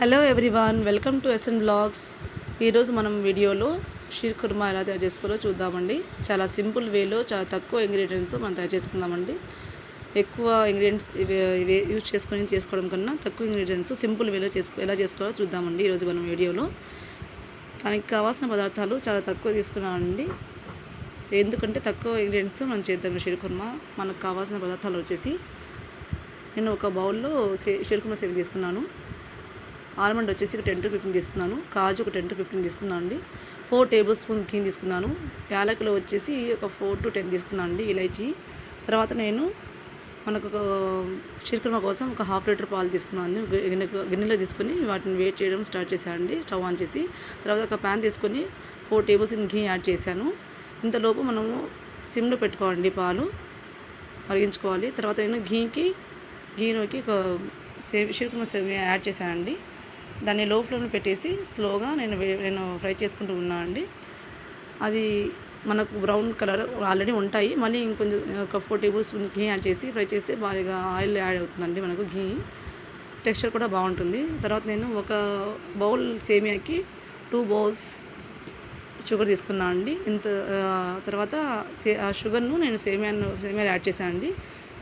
Hello everyone, welcome to S N blogs. ఈరోజు మనం వీడియోలో షీర్ కుర్మా ఎలా తయారు చేసుకోవాలో చూద్దామండి. చాలా సింపుల్ వేలో చాలా తక్కువ ఇంగ్రీడియంట్స్ మనం తయారు చేసుకుందామండి. ఎక్కువ ఇంగ్రీడియంట్స్ ఇవే యూజ్ చేసుకోవడం కన్నా తక్కువ ఇంగ్రీడియంట్స్ సింపుల్ వేలో ఎలా చేసుకోవాలో చూద్దామండి. ఈరోజు మనం వీడియోలో దానికి కావాల్సిన పదార్థాలు చాలా తక్కువ తీసుకున్నామండి. ఎందుకంటే తక్కువ ఇంగ్రీడియంట్స్ మనం చేద్దాం షీర్ కుర్మా. మనకు కావాల్సిన పదార్థాలు వచ్చేసి నేను ఒక బౌల్లో షీర్ కుర్మా సేవ తీసుకున్నాను. ఆల్మండ్ వచ్చేసి 10 to 15 తీసుకున్నాను. కాజు ఒక 10 to 15 తీసుకున్నాను అండి. 4 tablespoons ఘీ తీసుకున్నాను. యాలకులు వచ్చేసి ఒక 4 to 10 తీసుకున్నాను అండి. ఇలాచి తర్వాత నేను మనకు షీర్ కుర్మా కోసం ఒక 1/2 లీటర్ పాలు తీసుకున్నాను. గిన్నెలో తీసుకుని వాటిని వేట్ చేయడం స్టార్ట్ చేశానండి. స్టవ్ ఆన్ చేసి తర్వాత ఒక ప్యాన్ తీసుకొని 4 tablespoons ఘీ యాడ్ చేశాను. ఇంతలోపు మనము సిమ్లో పెట్టుకోవాలండి, పాలు మరిగించుకోవాలి. తర్వాత నేను ఘీలోకి ఒక షీర్ కుర్మా సేమియా యాడ్ చేశానండి. దాన్ని లో ఫ్లేమ్లో పెట్టేసి స్లోగా నేను ఫ్రై చేసుకుంటూ ఉన్నాను అండి. అది మనకు బ్రౌన్ కలర్ ఆల్రెడీ ఉంటాయి. మళ్ళీ ఇంకొంచెం ఒక 4 tablespoons ఘీ యాడ్ చేసి ఫ్రై చేస్తే బాగా ఆయిల్ యాడ్ అవుతుందండి. మనకు ఘీ టెక్స్చర్ కూడా బాగుంటుంది. తర్వాత నేను ఒక బౌల్ సేమియాకి 2 bowls షుగర్ తీసుకున్నాను అండి. తర్వాత ఆ షుగర్ను నేను సేమియా యాడ్ చేశాను అండి.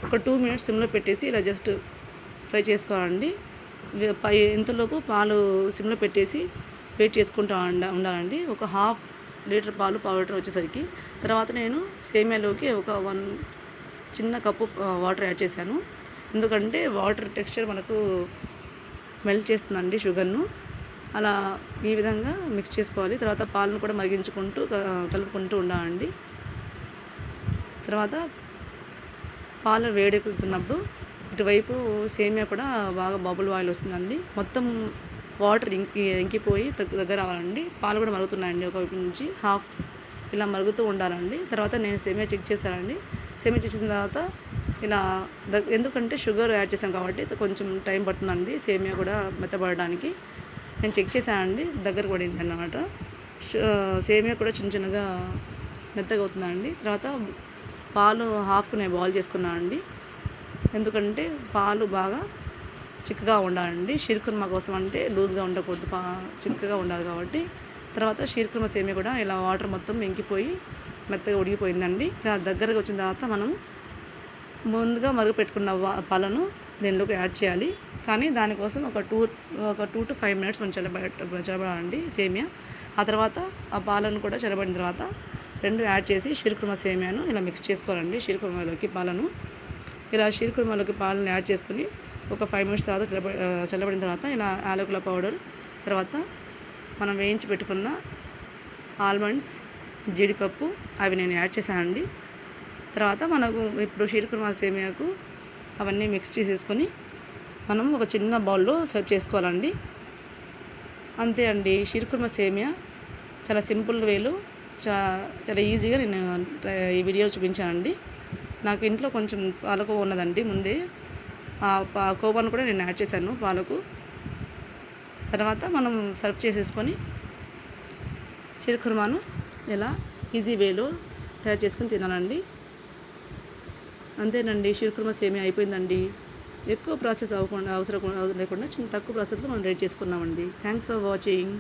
ఒక 2 minutes సిమ్లో పెట్టేసి ఇలా జస్ట్ ఫ్రై చేసుకోవాలండి. ఇంతలోపు పాలు సిమ్లో పెట్టేసి వెయిట్ చేసుకుంటూ ఉండాలండి. ఒక 1/2 లీటర్ పాలు, 1/4 లీటర్ వచ్చేసరికి తర్వాత నేను సేమియాలోకి ఒక 1 చిన్న కప్పు వాటర్ యాడ్ చేశాను. ఎందుకంటే వాటర్ టెక్స్చర్ మనకు మెల్ట్ చేస్తుందండి షుగర్ను. అలా ఈ విధంగా మిక్స్ చేసుకోవాలి. తర్వాత పాలను కూడా మరిగించుకుంటూ కలుపుకుంటూ ఉండాలండి. తర్వాత పాలు వేడెక్కుతున్నప్పుడు ఇటువైపు సేమియా కూడా బాగా బబుల్ ఆయిల్ వస్తుందండి. మొత్తం వాటర్ ఇంకిపోయి దగ్గర రావాలండి. పాలు కూడా మరుగుతున్నాయండి. ఒకవైపు నుంచి హాఫ్ ఇలా మరుగుతూ ఉండాలండి. తర్వాత నేను సేమియా చెక్ చేశానండి. సేమియా చెక్ చేసిన తర్వాత ఇలా ఎందుకంటే షుగర్ యాడ్ చేసాం కాబట్టి కొంచెం టైం పడుతుందండి సేమియా కూడా మెత్తబడడానికి. నేను చెక్ చేశానండి, దగ్గర పడింది అన్నమాట. సేమియా కూడా చిన్న చిన్నగా మెత్తగా అవుతుందండి. తర్వాత పాలు హాఫ్కు నేను బాయిల్ చేసుకున్నాను అండి. ఎందుకంటే పాలు బాగా చిక్కగా ఉండాలండి. షీర్ కుర్మా కోసం అంటే లూజ్గా ఉండకూడదు, చిక్కగా ఉండాలి కాబట్టి. తర్వాత షీర్ కుర్మా సేమియా కూడా ఇలా వాటర్ మొత్తం ఇంకిపోయి మెత్తగా ఉడికిపోయిందండి. ఇలా దగ్గరగా వచ్చిన తర్వాత మనం ముందుగా మరుగు పెట్టుకున్న పాలను దీనిలోకి యాడ్ చేయాలి. కానీ దానికోసం ఒక 2 to 5 minutes మనం చల్లబడాలండి సేమియా. ఆ తర్వాత ఆ పాలను కూడా చల్లబడిన తర్వాత 2 యాడ్ చేసి షీర్ కుర్మా సేమియాను ఇలా మిక్స్ చేసుకోవాలండి. షీర్ కుర్మాలోకి పాలను ఇలా షీర్ కుర్మాలోకి పాలను యాడ్ చేసుకుని ఒక 5 minutes తర్వాత చల్లబడిన తర్వాత ఇలా యాలకుల పౌడర్, తర్వాత మనం వేయించి పెట్టుకున్న ఆల్మండ్స్, జీడిపప్పు అవి నేను యాడ్ చేశానండి. తర్వాత మనకు ఇప్పుడు షీర్ కుర్మా సేమియాకు అవన్నీ మిక్స్ చేసేసుకొని మనం ఒక చిన్న బౌల్లో సర్వ్ చేసుకోవాలండి. అంతే అండి, షీర్ కుర్మా సేమియా చాలా సింపుల్ వేలో చాలా ఈజీగా నేను ఈ వీడియో చూపించానండి. నాకు ఇంట్లో కొంచెం పాలకోవా ఉన్నదండి ముందే. ఆ కోవాను కూడా నేను యాడ్ చేశాను పాలకు. తర్వాత మనం సర్వ్ చేసేసుకొని షీర్ కుర్మాను ఇలా ఈజీ వేలో తయారు చేసుకొని తినాలండి. అంతేనండి, షీర్ కుర్మా సేమియా అయిపోయిందండి. ఎక్కువ ప్రాసెస్ అవసరం లేకుండా తక్కువ ప్రాసెస్లో మనం రెడీ చేసుకున్నామండి. Thanks for watching.